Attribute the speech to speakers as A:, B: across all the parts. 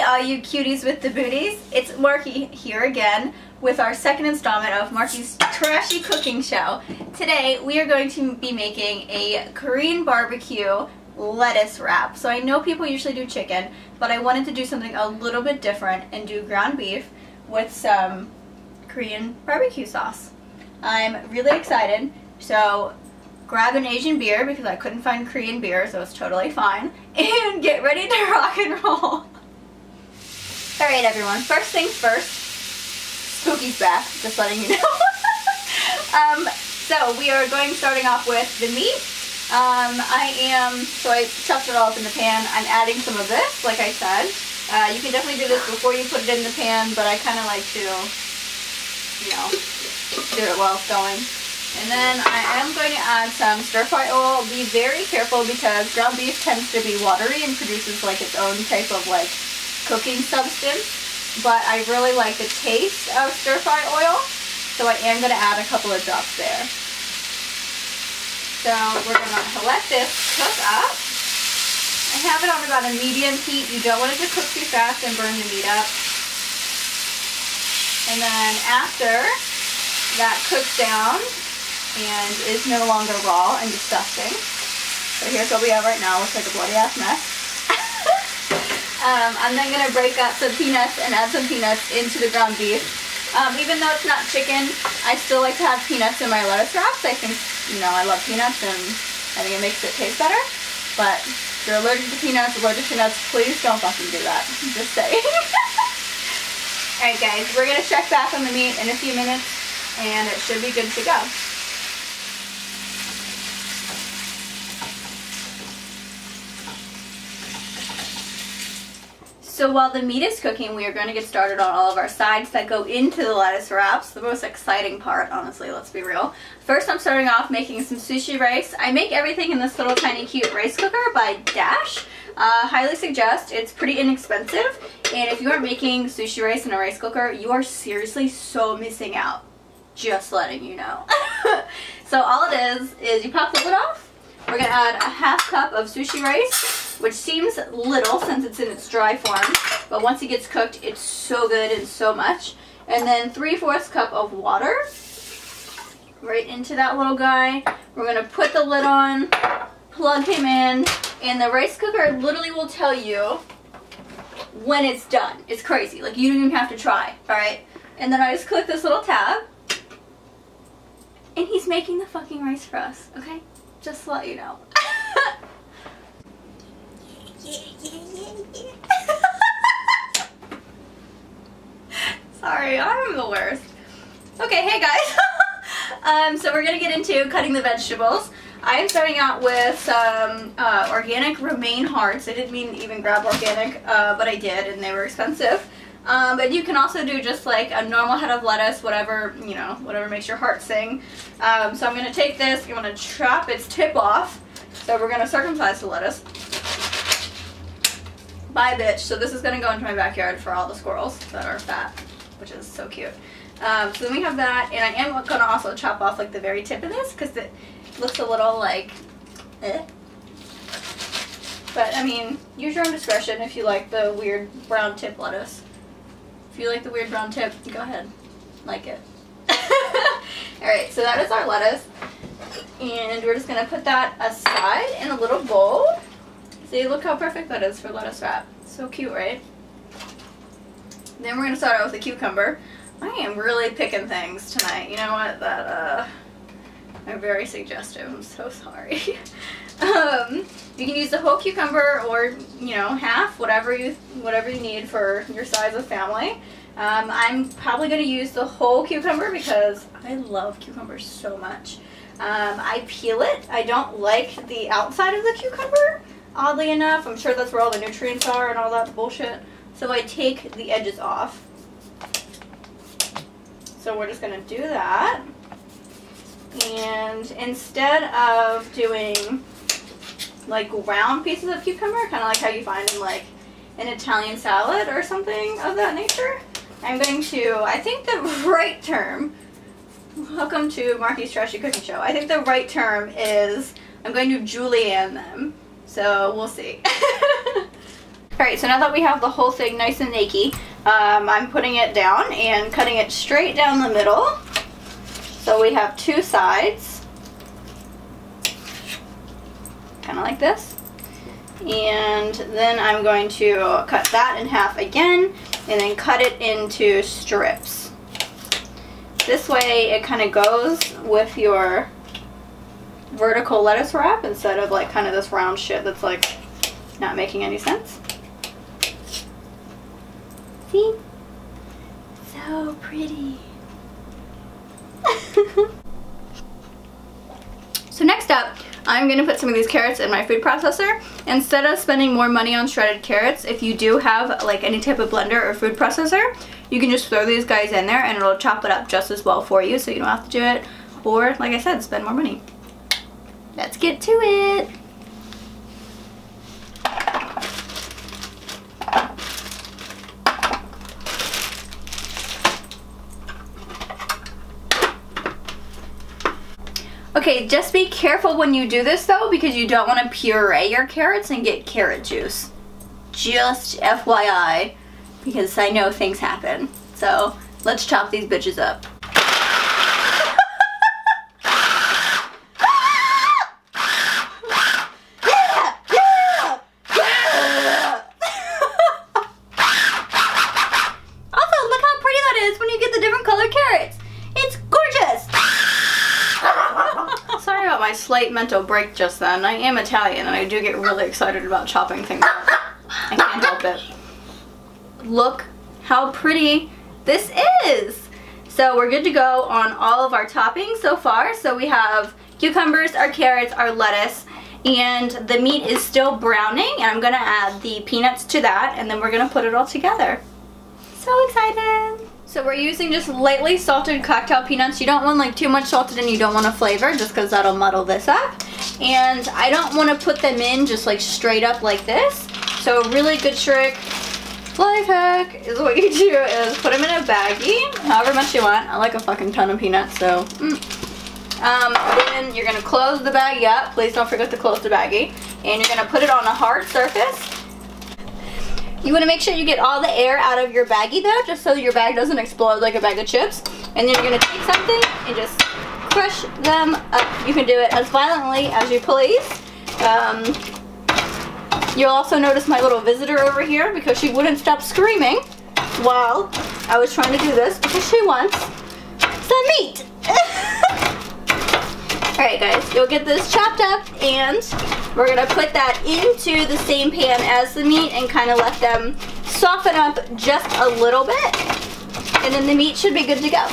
A: all you cuties with the booties. It's Markie here again with our second installment of Markie's Trashy cooking show. Today we are going to be making a Korean barbecue lettuce wrap. So I know people usually do chicken, but I wanted to do something a little bit different and do ground beef with some Korean barbecue sauce. I'm really excited. So grab an Asian beer because I couldn't find Korean beer, so it's totally fine. And get ready to rock and roll. Alright everyone, first things first, Spooky's back, just letting you know. So we are starting off with the meat. So I chopped it all up in the pan. I'm adding some of this, like I said. You can definitely do this before you put it in the pan, but I kind of like to, you know, do it while it's going. And then I am going to add some stir-fry oil. Be very careful because ground beef tends to be watery and produces like its own type of like cooking substance. But I really like the taste of stir-fry oil, so I am going to add a couple of drops there. So we're going to let this cook up. I have it on about a medium heat. You don't want it to cook too fast and burn the meat up. And then after that cooks down and is no longer raw and disgusting. So here's what we have right now. Looks like a bloody ass mess. I'm then going to break up some peanuts and add some peanuts into the ground beef. Even though it's not chicken, I still like to have peanuts in my lettuce wraps. I think, you know, I love peanuts and I think it makes it taste better. But if you're allergic to peanuts, please don't fucking do that. Just saying. Alright guys, we're going to check back on the meat in a few minutes and it should be good to go. So while the meat is cooking, we are going to get started on all of our sides that go into the lettuce wraps. The most exciting part, honestly, let's be real. First, I'm starting off making some sushi rice. I make everything in this little tiny cute rice cooker by Dash. Highly suggest. It's pretty inexpensive. And if you are making sushi rice in a rice cooker, you are seriously so missing out. Just letting you know. So all it is you pop the lid off. We're going to add a half cup of sushi rice, which seems little since it's in its dry form, but once it gets cooked, it's so good and so much. And then 3/4 cup of water right into that little guy. We're going to put the lid on, plug him in, and the rice cooker literally will tell you when it's done. It's crazy. Like, you don't even have to try, alright? And then I just click this little tab, and he's making the fucking rice for us, okay? Just to let you know. Sorry, I'm the worst. Okay, hey guys. So we're gonna get into cutting the vegetables. I am starting out with some organic romaine hearts. I didn't mean to even grab organic, but I did, and they were expensive. But you can also do just like a normal head of lettuce, whatever, you know, whatever makes your heart sing. So I'm going to take this, I'm going to chop its tip off. So we're going to circumcise the lettuce. Bye bitch. So this is going to go into my backyard for all the squirrels that are fat, which is so cute. So then we have that, and I am going to also chop off like the very tip of this because it looks a little like, eh. But I mean, use your own discretion if you like the weird brown tip lettuce. If you like the weird brown tip, go ahead. Like it. Alright, so that is our lettuce. And we're just going to put that aside in a little bowl. See, look how perfect that is for lettuce wrap. So cute, right? Then we're going to start out with the cucumber. I am really picking things tonight. You know what? That, I'm very suggestive. I'm so sorry. You can use the whole cucumber or, you know, half, whatever you need for your size of family. I'm probably going to use the whole cucumber because I love cucumbers so much. I peel it. I don't like the outside of the cucumber, oddly enough. I'm sure that's where all the nutrients are and all that bullshit. So I take the edges off. So we're just going to do that. And instead of doing like round pieces of cucumber, kind of like how you find in like an Italian salad or something of that nature, I'm going to, I think the right term, welcome to Markie's Trashy Cooking Show, I think the right term is I'm going to julienne them. So we'll see. Alright, so now that we have the whole thing nice and naked, I'm putting it down and cutting it straight down the middle. So we have two sides, kind of like this. And then I'm going to cut that in half again and then cut it into strips. This way it kind of goes with your vertical lettuce wrap instead of like kind of this round shit that's like not making any sense. See? So pretty. So next up, I'm going to put some of these carrots in my food processor. Instead of spending more money on shredded carrots, if you do have like any type of blender or food processor, you can just throw these guys in there and it'll chop it up just as well for you, so you don't have to do it, or like I said, spend more money. Let's get to it. Okay, just be careful when you do this though, because you don't want to puree your carrots and get carrot juice. Just FYI, because I know things happen. So let's chop these bitches up. Also, look how pretty that is when you get the different colored carrots. It's gorgeous. Sorry about my slight mental break just then. I am Italian and I do get really excited about chopping things up. I can't help it. Look how pretty this is. So we're good to go on all of our toppings so far. So we have cucumbers, our carrots, our lettuce, and the meat is still browning, and I'm gonna add the peanuts to that, and then we're gonna put it all together. So excited. So we're using just lightly salted cocktail peanuts. You don't want like too much salted and you don't want to flavor, just because that'll muddle this up. And I don't want to put them in just like straight up like this. So a really good trick, life hack, is what you do is put them in a baggie, however much you want. I like a fucking ton of peanuts, so. Then you're going to close the baggie up. Please don't forget to close the baggie. And you're going to put it on a hard surface. You want to make sure you get all the air out of your baggie though, just so your bag doesn't explode like a bag of chips. And then you're going to take something and just crush them up. You can do it as violently as you please. You'll also notice my little visitor over here, because she wouldn't stop screaming while I was trying to do this, because she wants some meat. Alright guys, you'll get this chopped up, and we're going to put that into the same pan as the meat and kind of let them soften up just a little bit, and then the meat should be good to go.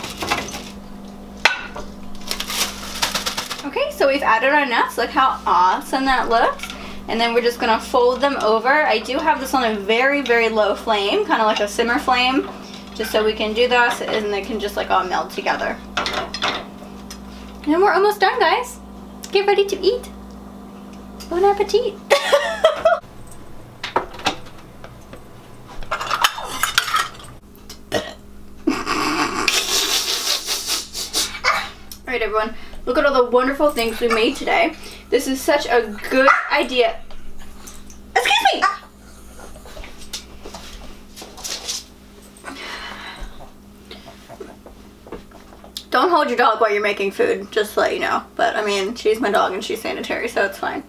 A: Okay, so we've added our nuts. Look how awesome that looks. And then we're just going to fold them over. I do have this on a very, very low flame, kind of like a simmer flame, just so we can do this and they can just like all meld together. And we're almost done, guys. Get ready to eat. Bon appetit. Alright everyone, look at all the wonderful things we made today. This is such a good idea. Excuse me! Don't hold your dog while you're making food, just to let you know. But I mean, she's my dog and she's sanitary, so it's fine.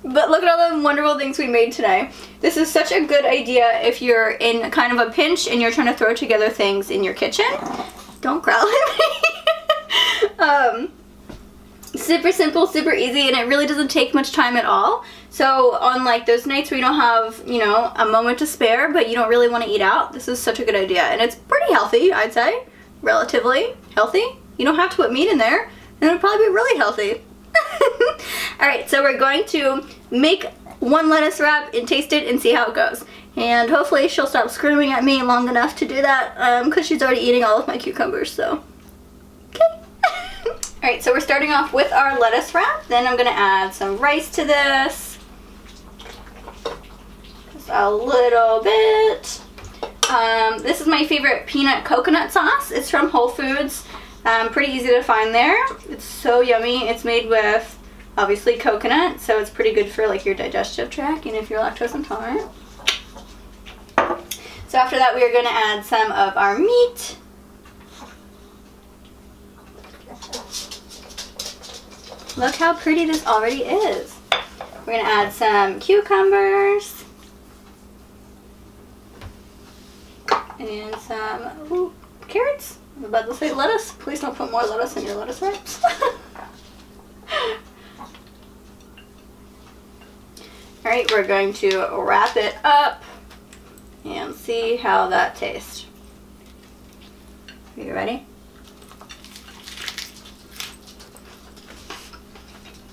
A: But look at all the wonderful things we made today. This is such a good idea if you're in kind of a pinch and you're trying to throw together things in your kitchen. Don't growl at me. Super simple, super easy, and it really doesn't take much time at all. So on like those nights where you don't have, you know, a moment to spare, but you don't really want to eat out, this is such a good idea. And it's pretty healthy, I'd say. Relatively healthy. You don't have to put meat in there, and it'll probably be really healthy. Alright, so we're going to make one lettuce wrap and taste it and see how it goes. And hopefully she'll stop screaming at me long enough to do that, because she's already eating all of my cucumbers, so. Okay. Alright, so we're starting off with our lettuce wrap. Then I'm going to add some rice to this. Just a little bit. This is my favorite peanut coconut sauce. It's from Whole Foods. Pretty easy to find there. It's so yummy. It's made with Obviously coconut, so it's pretty good for like your digestive tract and if you're lactose intolerant. So after that we are going to add some of our meat. Look how pretty this already is. We're going to add some cucumbers. And some carrots. I'm about to say lettuce. Please don't put more lettuce in your lettuce wraps. Alright, we're going to wrap it up and see how that tastes. Are you ready?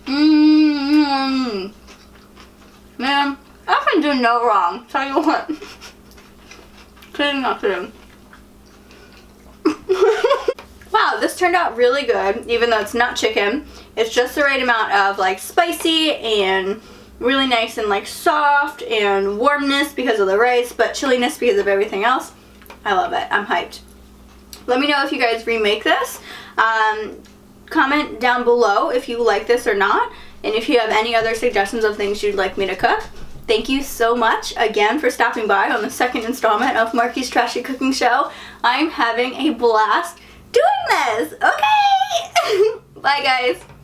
A: Mmm. Man, I can do no wrong. Tell you what. Kidding, not kidding. Wow, this turned out really good, even though it's not chicken. It's just the right amount of like spicy and really nice and like soft and warmness because of the rice, but chilliness because of everything else. I love it. I'm hyped. Let me know if you guys remake this. Comment down below if you like this or not, and if you have any other suggestions of things you'd like me to cook. Thank you so much again for stopping by on the second installment of Markie's Trashy Cooking Show. I'm having a blast doing this. Okay. Bye guys.